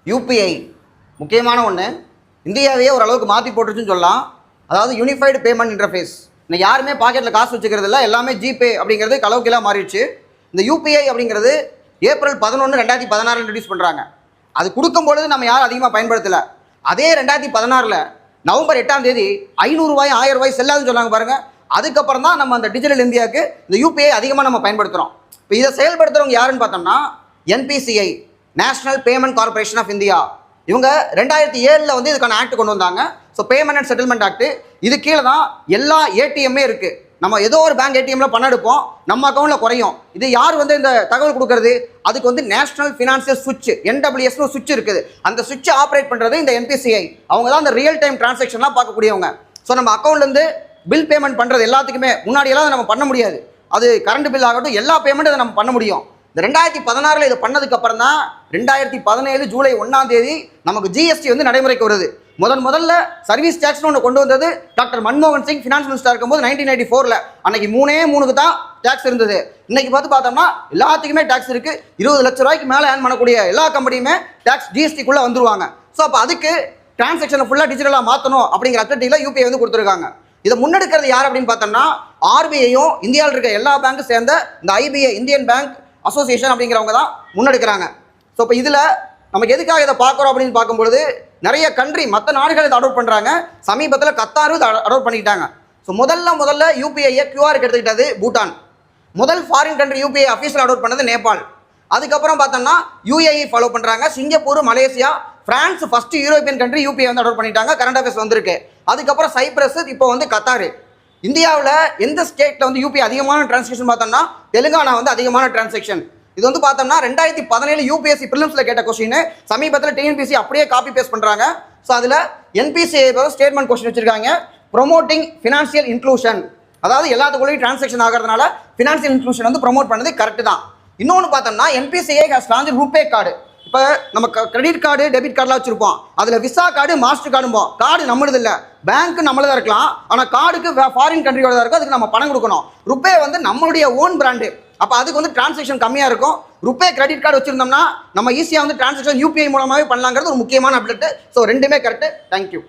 UPI முக்கியமான ஒன்று, இந்தியாவையே ஓரளவுக்கு மாற்றி போட்டுருச்சுன்னு சொல்லலாம். அதாவது யூனிஃபைடு பேமெண்ட் இன்டர்ஃபேஸ். இன்னைக்கு யாருமே பாக்கெட்டில் காசு வச்சுக்கிறது இல்லை, எல்லாமே ஜிபே அப்படிங்கிறது கலவுக்கெல்லாம் மாறிடுச்சு. இந்த யூபிஐ அப்படிங்கிறது ஏப்ரல் 11, 2016 இன்ட்ரடியூஸ் பண்ணுறாங்க. அது கொடுக்கும்பொழுது நம்ம யாரும் அதிகமாக பயன்படுத்தலை. அதே 2016 நவம்பர் 8ஆம் தேதி 500 ரூபாய் 1000 ரூபாய் செல்லாதுன்னு சொன்னாங்க பாருங்கள். அதுக்கப்புறம் தான் நம்ம அந்த டிஜிட்டல் இந்தியாவுக்கு இந்த யூபிஐ அதிகமாக நம்ம பயன்படுத்துகிறோம். இப்போ இதை செயல்படுத்துகிறவங்க யாருன்னு பார்த்தோம்னா NPCI, National Payment Corporation of India. இவங்க 2007 வந்து இதுக்கான ஆக்ட் கொண்டு வந்தாங்க. So payment and settlement act. இது கீழே தான் எல்லா ஏடிஎம்மே இருக்குது. நம்ம ஏதோ ஒரு பேங்க் ஏடிஎம்ல பணம் எடுப்போம், நம்ம அக்கௌண்ட்டில் குறையும். இது யார் வந்து இந்த தகவல் கொடுக்கறது? அதுக்கு வந்து நேஷனல் ஃபினான்சியல் சுவிட்ச், NWSனு சுவிட்ச் இருக்குது. அந்த சுவிட்சை ஆப்ரேட் பண்ணுறது இந்த என்பிசிஐ. அவங்க தான் இந்த ரியல் டைம் டிரான்சாக்ஷன்லாம் பார்க்கக்கூடியவங்க. ஸோ நம்ம அக்கௌண்ட்லேருந்து பில் பேமெண்ட் பண்ணுறது எல்லாத்துக்குமே முன்னாடியெல்லாம் நம்ம பண்ண முடியாது. அது கரண்ட் பில் ஆகட்டும், எல்லா பேமெண்ட்டும் அதை நம்ம பண்ண முடியும். இந்த 2016 இதை பண்ணதுக்கப்புறம் தான் 2017 ஜூலை 1ஆம் தேதி நமக்கு ஜிஎஸ்டி வந்து நடைமுறைக்கு வருது. முதல்ல சர்வீஸ் டேக்ஸ்னு ஒன்று கொண்டு வந்தது டாக்டர் மன்மோகன் சிங் ஃபினான்ஸ் மினிஸ்டர் இருக்கும்போது 1994. அன்னைக்கு 3 தான் டேக்ஸ் இருந்தது. இன்னைக்கு பார்த்தோம்னா எல்லாத்துக்குமே டேக்ஸ் இருக்குது. 20 லட்சம் ரூபாய்க்கு மேலே ஏர்ன் பண்ணக்கூடிய எல்லா கம்பெனியுமே டேக்ஸ் ஜிஎஸ்டிக்குள்ளே வந்துருவாங்க. ஸோ அப்போ அதுக்கு டிரான்சாக்ஷனை ஃபுல்லாக டிஜிட்டலாக மாற்றணும் அப்படிங்கிற அப்டேட்டில் யூபிஐ வந்து கொடுத்துருக்காங்க. இதை முன்னெடுக்கிறது யார் அப்படின்னு பார்த்தோம்னா ஆர்பிஐயும் இந்தியாவில் இருக்க எல்லா பேங்க்கும் சேர்ந்த இந்த ஐபிஐ, இந்தியன் பேங்க் அசோசியேஷன் அப்படிங்கிறவங்க தான் முன்னெடுக்கிறாங்க. ஸோ இப்போ இதில் நமக்கு எதுக்காக இதை பார்க்குறோம் அப்படின்னு பார்க்கும்பொழுது நிறைய கண்ட்ரி, மற்ற நாடுகள் இதை அடாப்ட் பண்ணுறாங்க. சமீபத்தில் கத்தாரும் இதை அடாப்ட் பண்ணிக்கிட்டாங்க. ஸோ முதல்ல யூபிஐயை கியூஆருக்கு எடுத்துக்கிட்டது பூட்டான். முதல் foreign country UPI official adopt பண்ணது நேபாள். அதுக்கப்புறம் பார்த்தோம்னா யூஏஇ ஃபாலோ பண்ணுறாங்க. Singapore, Malaysia, France first European country UPI வந்து அடாப்ட் பண்ணிட்டாங்க. கரண்ட் அஃபேர்ஸ் வந்திருக்கு. அதுக்கப்புறம் சைப்ரஸ், இப்போ வந்து கத்தாரு. இந்தியாவில் எந்த ஸ்டேட்டில் வந்து யூபிஐ அதிகமான டிரான்சாக்ஷன் பார்த்தோம்னா தெலுங்கானா வந்து அதிகமான டிரான்சாக்ஷன். இது வந்து பார்த்தோம்னா 2017 யூபிஎஸ்சி ப்ரிலிம்ஸில் கேட்ட கொஸ்டின் சமீபத்தில் டிஎன்பிஎஸ்சி அப்படியே காப்பி பேஸ்ட் பண்ணுறாங்க. ஸோ அதில் என்பிசிஐ ஸ்டேட்மெண்ட் கொஸ்டின் வச்சிருக்காங்க. ப்ரொமோட்டிங் ஃபினான்ஷியல் இன்க்ளூஷன், அதாவது எல்லாத்துக்குள்ளேயும் டிரான்சாக்ஷன் ஆகிறதுனால ஃபினான்ஷியல் இன்க்ளூஷன் வந்து ப்ரொமோட் பண்ணது கரெக்ட் தான். இன்னொன்று பார்த்தோம்னா NPCI has launch RuPay card. இப்போ நம்ம கிரெடிட் கார்டு, டெபிட் கார்டெலாம் வச்சுருப்போம். அதில் விசா கார்டு, மாஸ்டர் கார்டும்போம். கார்டு நம்மளது இல்லை, பேங்க் நம்மளதாக இருக்கலாம். ஆனால் கார்டுக்கு ஃபாரின் கண்ட்ரியோட தான் இருக்கும், அதுக்கு நம்ம பணம் கொடுக்கணும். ருபே வந்து நம்மளுடைய ஓன் பிராண்டு. அப்போ அதுக்கு வந்து டிரான்சாக்ஷன் கம்மியாக இருக்கும். ருபே கிரெடிட் கார்டு வச்சுருந்தோம்னா நம்ம ஈஸியாக வந்து டிரான்சாக்ஷன் யூபிஐ மூலமாகவே பண்ணலாங்கிறது ஒரு முக்கியமான அப்டேட். ஸோ ரெண்டுமே கரெக்டு. தேங்க்யூ.